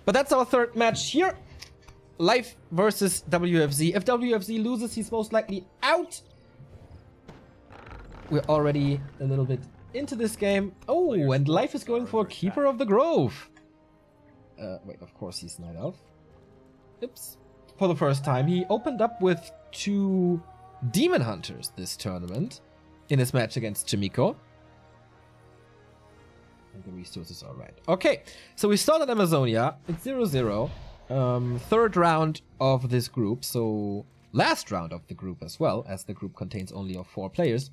But that's our third match here. Life versus WFZ. If WFZ loses, he's most likely out. We're already a little bit into this game. Oh, and Life is going for Keeper of the Grove. Wait, of course he's Night Elf. Oops. For the first time, he opened up with 2 Demon Hunters this tournament in his match against Chimiko. And the resources are right. Okay, so we started Amazonia. It's 0-0. Third round of this group, so last round of the group as well, as the group contains only 4 players.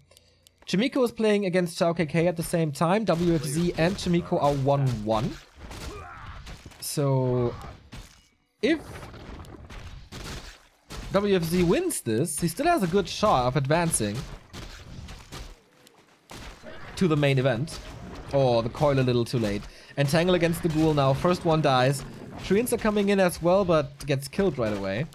Chimiko is playing against Shao KK at the same time. WFZ and Chimiko are 1-1. So if WFZ wins this, he still has a good shot of advancing to the main event. Oh, the coil a little too late. Entangle against the ghoul now. First one dies. Treants are coming in as well, but gets killed right away.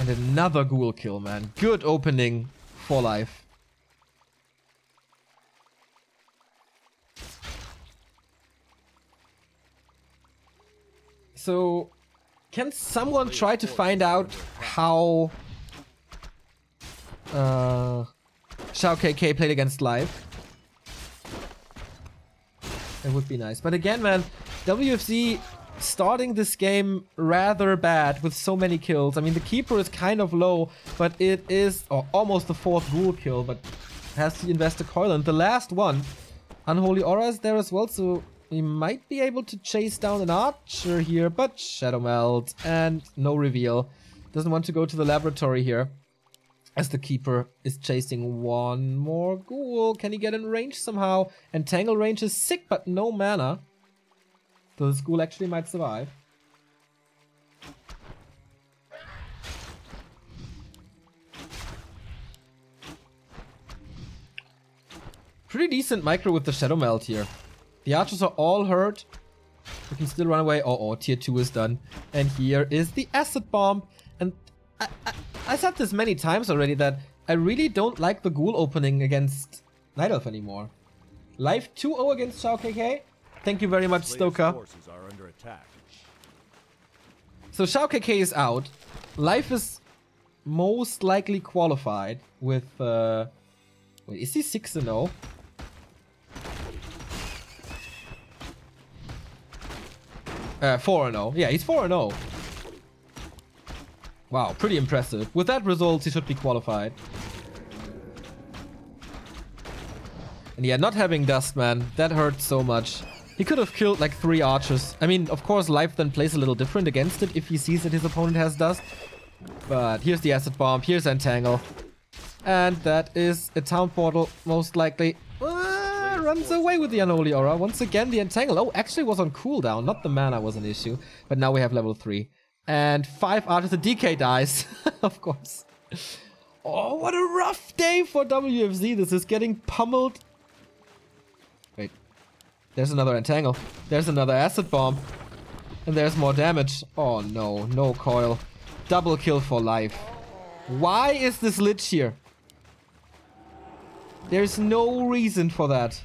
And another ghoul kill, man. Good opening for Life. So, can someone try to find out how Shao KK played against Life? That would be nice. But again, man, WFZ starting this game rather bad with so many kills. I mean, the Keeper is kind of low, but it is almost the 4th ghoul kill, but has to invest a coil. And the last one, Unholy Aura is there as well, so we might be able to chase down an archer here, but Shadow Melt and no reveal. Doesn't want to go to the laboratory here, as the Keeper is chasing one more ghoul. Can he get in range somehow? Entangle range is sick, but no mana. So this ghoul actually might survive. Pretty decent micro with the Shadow Melt here. The archers are all hurt. We can still run away. Oh, tier 2 is done. And here is the acid bomb. And I said this many times already that I really don't like the ghoul opening against Night Elf anymore. Life 2-0 against Shao KK. Thank you very much, Stoker. So Shao KK is out. Life is most likely qualified with... wait, is he 6-0? Uh, 4-0. Yeah, he's 4-0. Wow, pretty impressive. With that result, he should be qualified. And yeah, not having Dust, man, that hurt so much. He could have killed like 3 archers. I mean, of course, Life then plays a little different against it if he sees that his opponent has Dust. But here's the Acid Bomb, here's Entangle. And that is a town portal, most likely. Runs away with the Unholy Aura. Once again, the Entangle. Oh, actually was on cooldown. Not the mana was an issue. But now we have level 3. And 5 archers. The DK dies. Of course. Oh, what a rough day for WFZ. This is getting pummeled. Wait. There's another Entangle. There's another Acid Bomb. And there's more damage. Oh no. No coil. Double kill for Life. Why is this Lich here? There's no reason for that.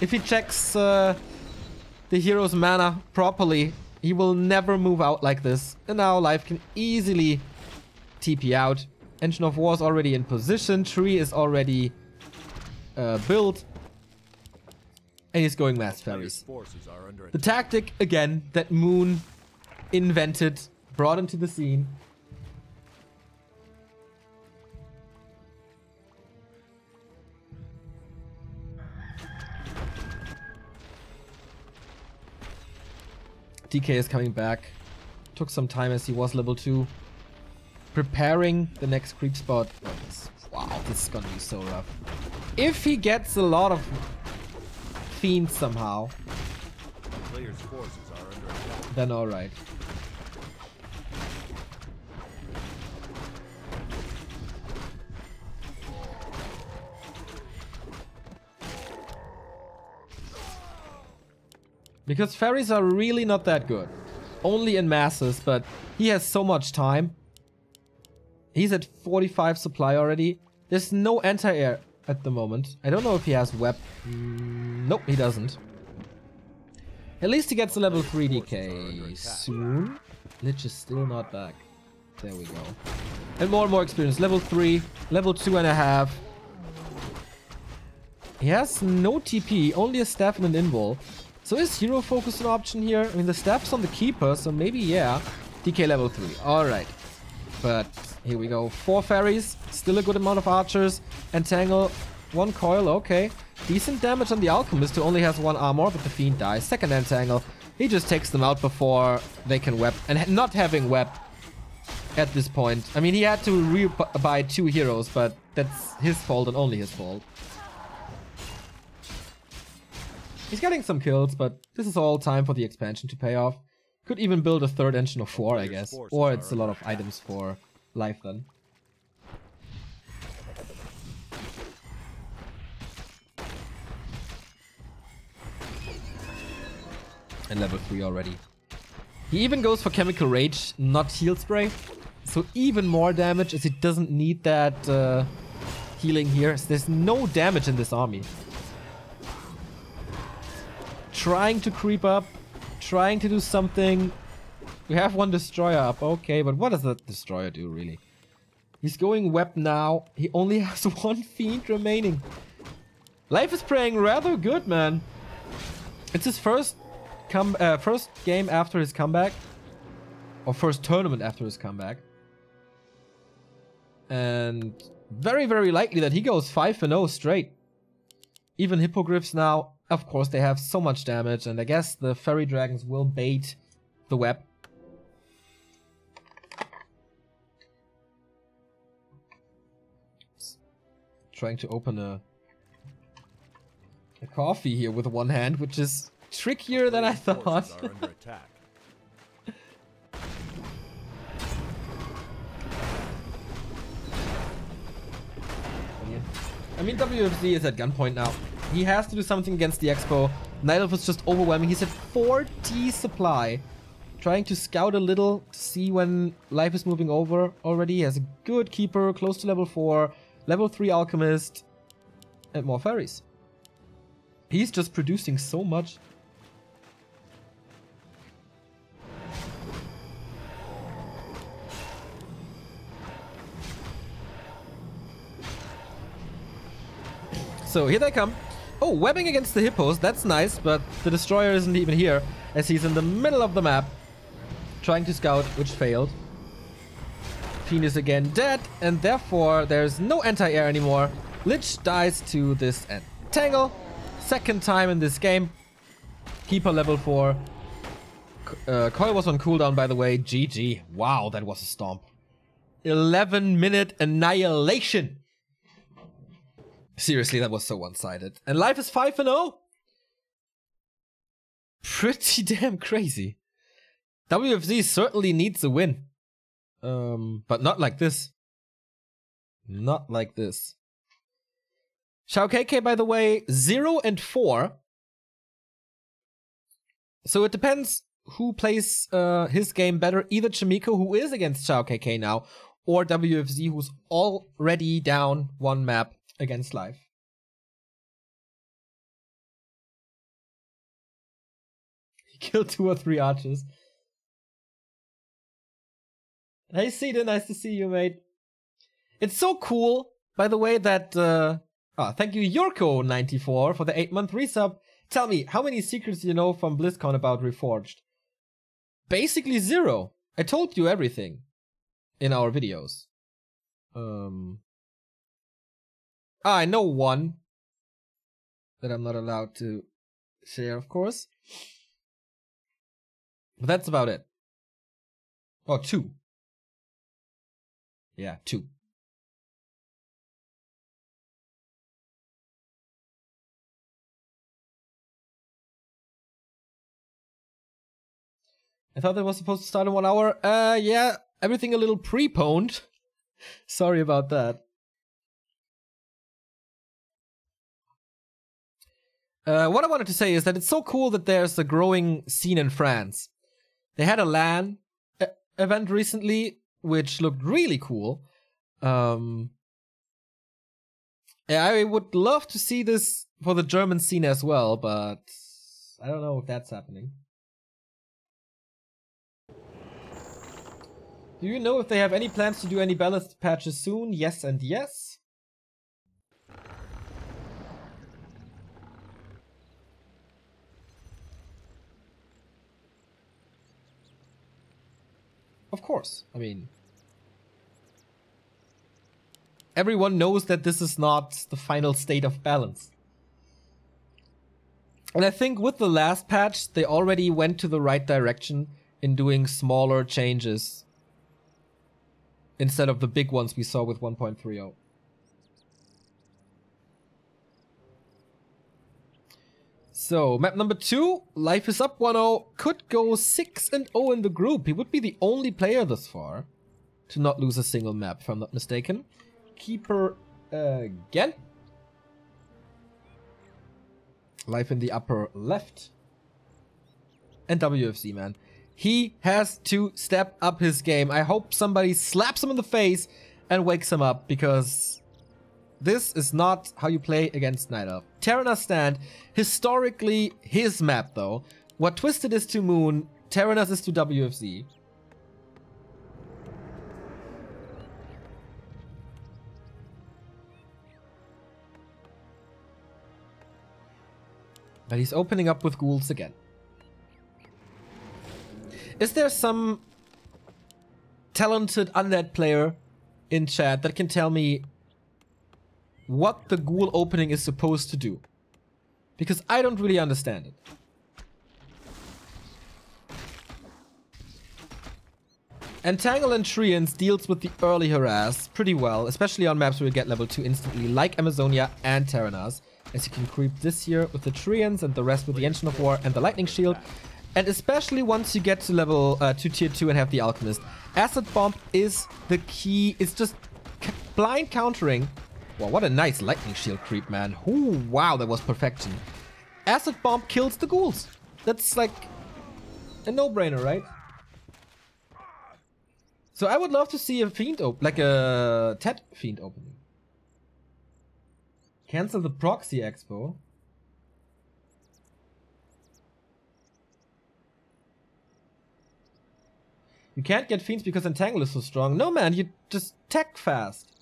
If he checks the hero's mana properly, he will never move out like this. And now Life can easily TP out. Engine of War is already in position. Tree is already built. And he's going Mass Fairies. The tactic, again, that Moon invented, brought into the scene. DK is coming back. Took some time as he was level 2. Preparing the next creep spot. Wow, this is gonna be so rough. If he gets a lot of fiends somehow, then alright. Because fairies are really not that good. Only in masses, but he has so much time. He's at 45 supply already. There's no anti-air at the moment. I don't know if he has web. Nope, he doesn't. At least he gets a level 3 DK soon. Lich is still not back. There we go. And more experience. Level 3, level 2.5. He has no TP, only a staff and an invul. So is hero focus an option here? I mean, the staff's on the keeper, so maybe, yeah. DK level 3. Alright. But here we go. 4 fairies. Still a good amount of archers. Entangle. 1 coil. Okay. Decent damage on the alchemist, who only has 1 armor, but the fiend dies. Second entangle. He just takes them out before they can web. And not having web at this point. I mean, he had to re-buy 2 heroes, but that's his fault and only his fault. He's getting some kills, but this is all time for the expansion to pay off. Could even build a 3rd engine of 4, I guess. Or it's a lot of items for life then. And level 3 already. He even goes for Chemical Rage, not Heal Spray. So even more damage, as he doesn't need that healing here. So there's no damage in this army. Trying to creep up. Trying to do something. We have 1 destroyer up. Okay, but what does that destroyer do, really? He's going web now. He only has 1 fiend remaining. Life is playing rather good, man. It's his first game after his comeback. Or first tournament after his comeback. And very likely that he goes 5-0 straight. Even Hippogriffs now. Of course, they have so much damage, and I guess the fairy dragons will bait the web. Trying to open a coffee here with 1 hand, which is trickier than I thought. I mean, WFZ is at gunpoint now. He has to do something against the Expo. Night Elf is just overwhelming. He's at 40 supply. Trying to scout a little to see when life is moving over already. He has a good keeper, close to level 4. Level 3 alchemist. And more fairies. He's just producing so much. So here they come. Oh, webbing against the hippos, that's nice, but the destroyer isn't even here, as he's in the middle of the map, trying to scout, which failed. Fiend is again dead, and therefore there's no anti-air anymore. Lich dies to this entangle. 2nd time in this game. Keeper level 4. Coil was on cooldown, by the way. GG. Wow, that was a stomp. 11-minute annihilation. Seriously, that was so one-sided. And life is 5-0. Pretty damn crazy. WFZ certainly needs a win. But not like this. Not like this. Shao KK, by the way, 0-4. So it depends who plays his game better. Either Chimiko, who is against Shao KK now, or WFZ, who's already down 1 map against life. He killed 2 or 3 archers. Hey Cedar, nice to see you, mate. It's so cool, by the way, that thank you Yorko94 for the 8-month resub. Tell me, how many secrets do you know from BlizzCon about Reforged? Basically 0. I told you everything in our videos. I know 1 that I'm not allowed to share, of course. But that's about it. Oh, 2. Yeah, 2. I thought that was supposed to start in 1 hour. Yeah, everything a little preponed. Sorry about that. What I wanted to say is that it's so cool that there's a growing scene in France. They had a LAN event recently, which looked really cool. Yeah, I would love to see this for the German scene as well, but I don't know if that's happening. Do you know if they have any plans to do any balance patches soon? Yes and yes. Of course. I mean, everyone knows that this is not the final state of balance. And I think with the last patch, they already went to the right direction in doing smaller changes instead of the big ones we saw with 1.30. So, map number 2, Life is up 1-0, could go 6-0 in the group. He would be the only player thus far to not lose a single map, if I'm not mistaken. Keeper again. Life in the upper left. And WFZ, man. He has to step up his game. I hope somebody slaps him in the face and wakes him up, because this is not how you play against Night Elf. Terranar stand, historically his map though. What Twisted is to Moon, Terranar's is to WFZ. But he's opening up with ghouls again. Is there some talented undead player in chat that can tell me what the ghoul opening is supposed to do? Because I don't really understand it. Entangle and Treants deals with the early harass pretty well, especially on maps where you get level 2 instantly, like Amazonia and Terranars. As you can creep this here with the Treants and the rest with the Engine of War and the Lightning Shield. And especially once you get to level to tier 2 and have the Alchemist. Acid Bomb is the key. It's just blind countering. Wow, what a nice Lightning Shield creep, man. Ooh, wow, that was perfection. Acid Bomb kills the ghouls. That's like a no-brainer, right? So I would love to see a Fiend open, like a Tet Fiend opening. Cancel the Proxy Expo. You can't get Fiends because Entangle is so strong. No, man, you just tech fast.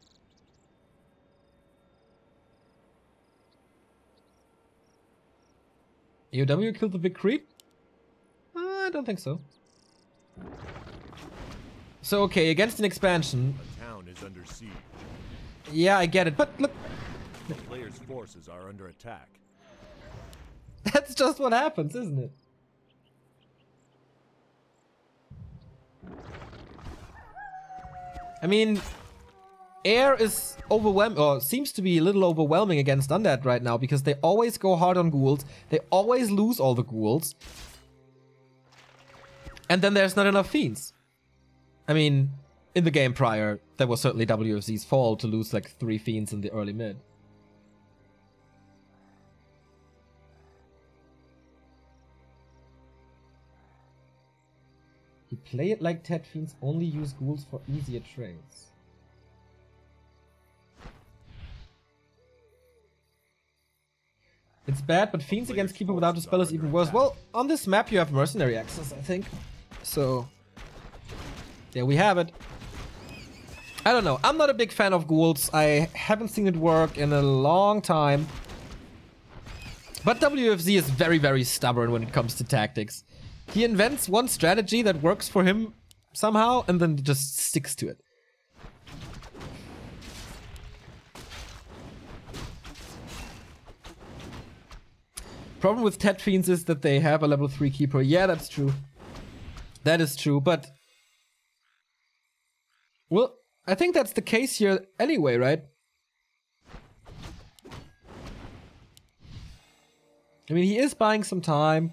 AOW killed the big creep? I don't think so. So, okay, against an expansion. The town is under siege. Yeah, I get it, but look. The players' forces are under attack. That's just what happens, isn't it? I mean, air is overwhelming, or seems to be a little overwhelming against Undead right now, because they always go hard on ghouls. They always lose all the ghouls. And then there's not enough Fiends. I mean, in the game prior, that was certainly WFZ's fault to lose like 3 Fiends in the early mid. You play it like Tet Fiends only use ghouls for easier trades. It's bad, but Fiends against Keeper without a spell is even worse. Well, on this map you have Mercenary access, I think. So, there we have it. I don't know. I'm not a big fan of ghouls. I haven't seen it work in a long time. But WFZ is very, very stubborn when it comes to tactics. He invents one strategy that works for him somehow, and then just sticks to it. Problem with Tet Fiends is that they have a level 3 keeper. Yeah, that's true. That is true, but... well, I think that's the case here anyway, right? I mean, he is buying some time.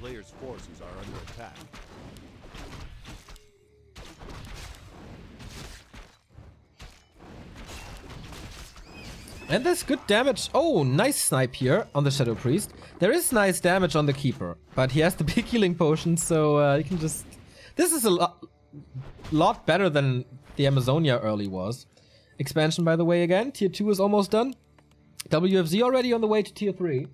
Players' forces are under attack. And there's good damage. Oh, nice snipe here on the Shadow Priest. There is nice damage on the Keeper, but he has the big healing potion, so you can just... this is a lot... lot better than the Amazonia early was. Expansion, by the way, again. Tier 2 is almost done. WFZ already on the way to Tier 3.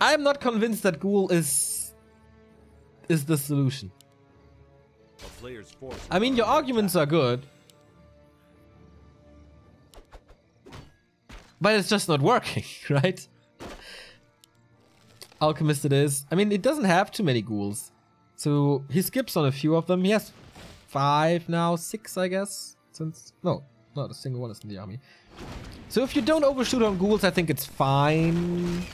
I'm not convinced that Ghoul is the solution. I mean, your arguments are good, but it's just not working, right? Alchemist it is. I mean, it doesn't have too many ghouls, so he skips on a few of them. He has 5 now, 6 I guess, since no, not a single one is in the army. So if you don't overshoot on ghouls, I think it's fine.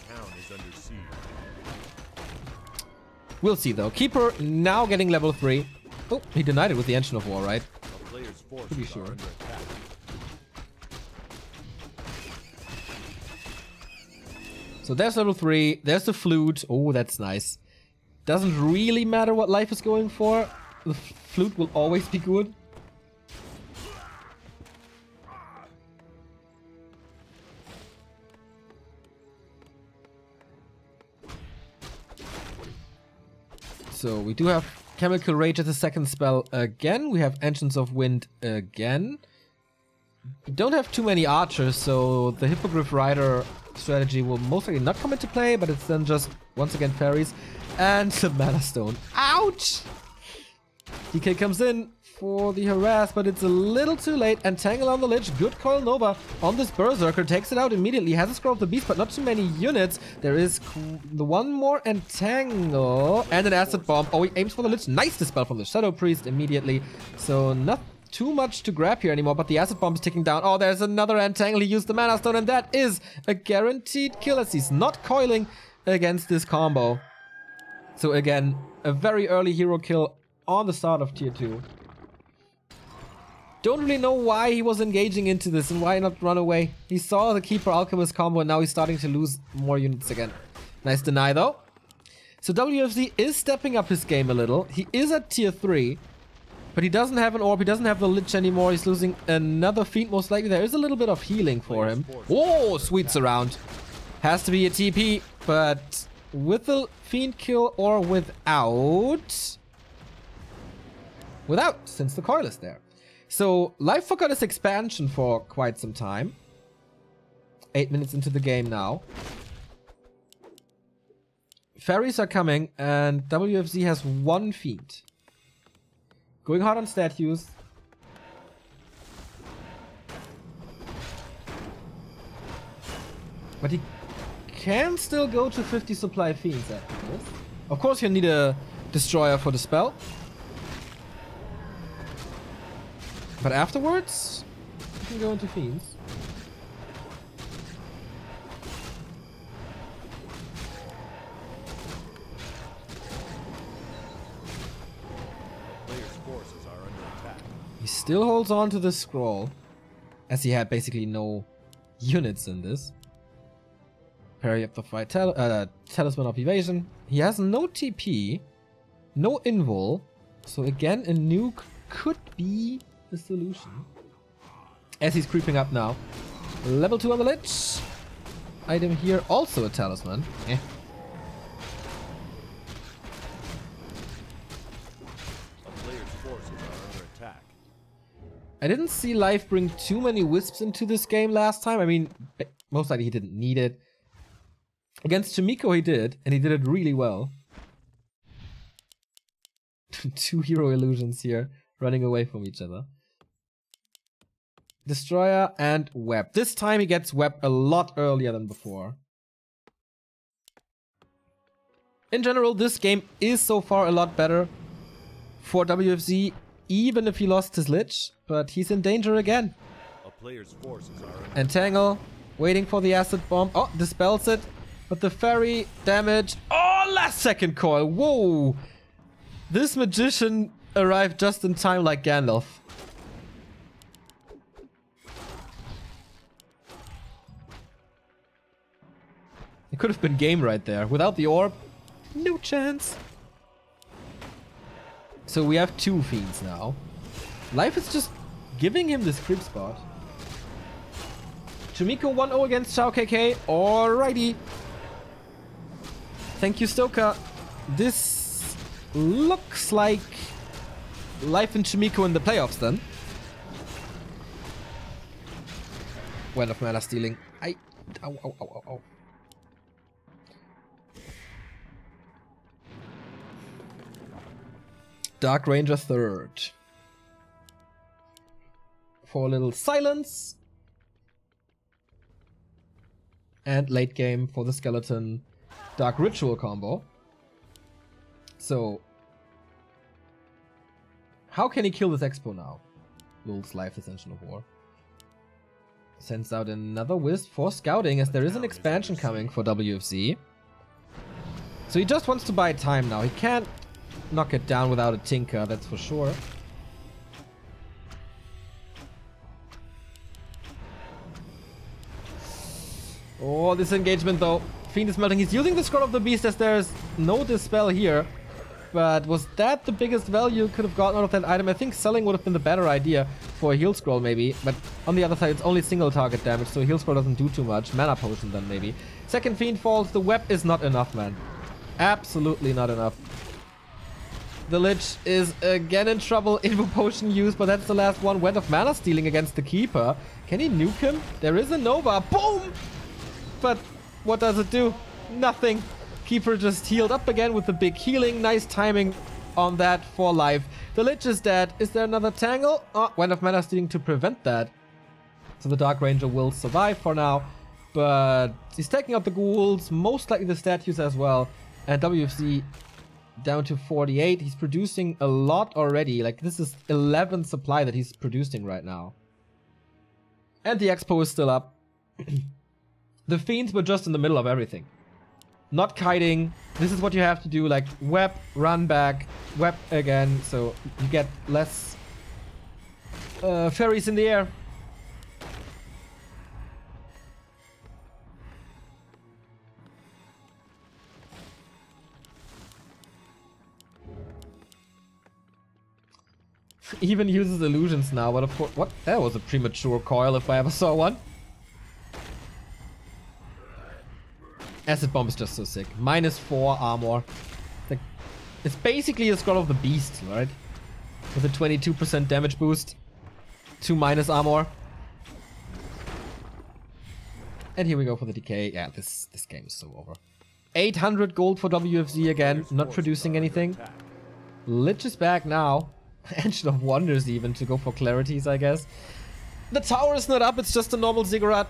We'll see though. Keeper now getting level 3. Oh, he denied it with the Engine of War, right? Pretty sure. So there's level 3. There's the flute. Oh, that's nice. Doesn't really matter what life is going for. The flute will always be good. So we do have Chemical Rage as a second spell again. We have Engines of Wind again. We don't have too many archers, so the Hippogriff Rider strategy will most likely not come into play, but it's then just, once again, fairies. And the Mana Stone. Ouch! DK comes in for the harass, but it's a little too late. And Tangle on the Lich. Good Coil Nova on this Berserker. Takes it out immediately. Has a Scroll of the Beast, but not too many units. There is the one more Entangle. And an Acid Bomb. Oh, he aims for the Lich. Nice dispel from the Shadow Priest immediately. So not too much to grab here anymore, but the Acid Bomb is ticking down. Oh, there's another Entangle. He used the Mana Stone, and that is a guaranteed kill as he's not coiling against this combo. So again, a very early hero kill on the start of Tier 2. Don't really know why he was engaging into this and why not run away. He saw the Keeper Alchemist combo and now he's starting to lose more units again. Nice deny though. So WFZ is stepping up his game a little. He is at Tier 3, but he doesn't have an Orb, he doesn't have the Lich anymore. He's losing another Fiend most likely. There is a little bit of healing for him. Oh, sweet surround. Has to be a TP, but with the Fiend kill or without? Without, since the coil is there. So, Life forgot his expansion for quite some time. 8 minutes into the game now. Fairies are coming, and WFZ has 1 Fiend. Going hard on statues. But he can still go to 50 supply Fiends after this. Of course, he'll need a Destroyer for the spell. But afterwards, you can go into Fiends. Player's forces are under attack. He still holds on to the scroll, as he had basically no units in this. Parry up the fight, Talisman of Evasion. He has no TP, no invul, so again a nuke could be the solution. As he's creeping up now. Level 2 on the Lich. Item here, also a Talisman. Eh. A player's forces are under attack. I didn't see Life bring too many Wisps into this game last time. I mean, most likely he didn't need it. Against Chimiko he did, and he did it really well. 2 hero illusions here, running away from each other. Destroyer and Web. This time he gets Web a lot earlier than before. In general, this game is so far a lot better for WFZ, even if he lost his Lich, but he's in danger again. A player's forces are Entangle, waiting for the Acid Bomb. Oh, dispels it, but the Fairy damage. Oh, last second coil. Whoa! This Magician arrived just in time like Gandalf. It could have been game right there. Without the orb, No chance. So we have 2 Fiends now. Life is just giving him this creep spot. Chimiko 1-0 against Shao KK. Alrighty. Thank you, Stoker. This looks like Life and Chimiko in the playoffs then. Well of mana stealing. Ow, ow, ow, ow, ow. Dark Ranger 3rd. For a little silence. And late game for the Skeleton Dark Ritual combo. So, how can he kill this Expo now? Lul's Life Ascension of War. Sends out another Wisp for scouting as there is an expansion coming for WFZ. So he just wants to buy time now. He can't knock it down without a Tinker, that's for sure. Oh, this engagement though. Fiend is melting. He's using the Scroll of the Beast as there's no Dispel here. But was that the biggest value could have gotten out of that item? I think selling would have been the better idea for a Heal Scroll maybe. But on the other side, it's only single target damage, so Heal Scroll doesn't do too much. Mana Potion then maybe. Second Fiend falls. The web is not enough, man. Absolutely not enough. The Lich is again in trouble. Invo Potion use, but that's the last one. Went of Mana Stealing against the Keeper. Can he nuke him? There is a Nova. Boom! But what does it do? Nothing. Keeper just healed up again with the big healing. Nice timing on that for Life. The Lich is dead. Is there another Tangle? Oh, Went of Mana Stealing to prevent that. So the Dark Ranger will survive for now. But he's taking out the ghouls. Most likely the statues as well. And WFZ down to 48. He's producing a lot already. Like, this is 11 supply that he's producing right now. And the Expo is still up. The Fiends were just in the middle of everything. Not kiting. This is what you have to do. Like, web, run back, web again. So you get less fairies in the air. Even uses illusions now, but of course, what? That was a premature coil if I ever saw one. Acid Bomb is just so sick. -4 armor. Like, it's basically a Scroll of the Beast, right? With a 22% damage boost. 2- armor. And here we go for the decay. Yeah, this game is so over. 800 gold for WFZ again. Not producing anything. Lich is back now. Engine of Wonders even to go for clarities, I guess. The tower is not up, it's just a normal ziggurat.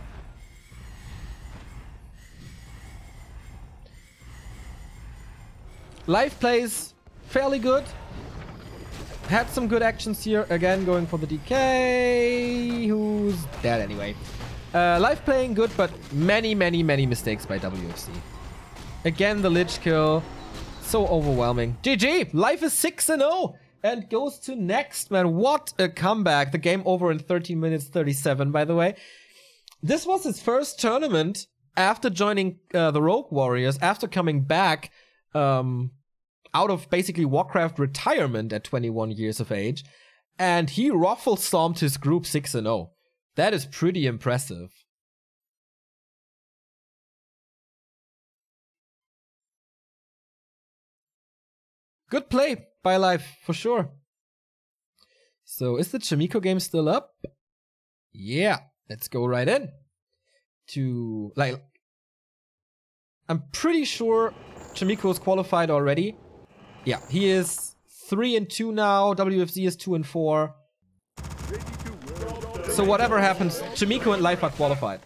Life plays fairly good. Had some good actions here. Again, going for the DK. Who's dead anyway. Life playing good, but many mistakes by WFC. Again, the Lich kill. So overwhelming. GG! Life is 6-0 and goes to next, man. What a comeback. The game over in 13 minutes 37, by the way. This was his first tournament after joining the Rogue Warriors, after coming back out of basically Warcraft retirement at 21 years of age. And he ruffle stomped his group 6-0. That is pretty impressive. Good play by Life, for sure. So, is the Chimiko game still up? Yeah, let's go right in. To, like, I'm pretty sure Chimiko is qualified already. Yeah, he is 3-2 now. WFZ is 2-4. So whatever happens, Chimiko and Life are qualified.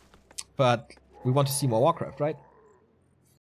But we want to see more Warcraft, right?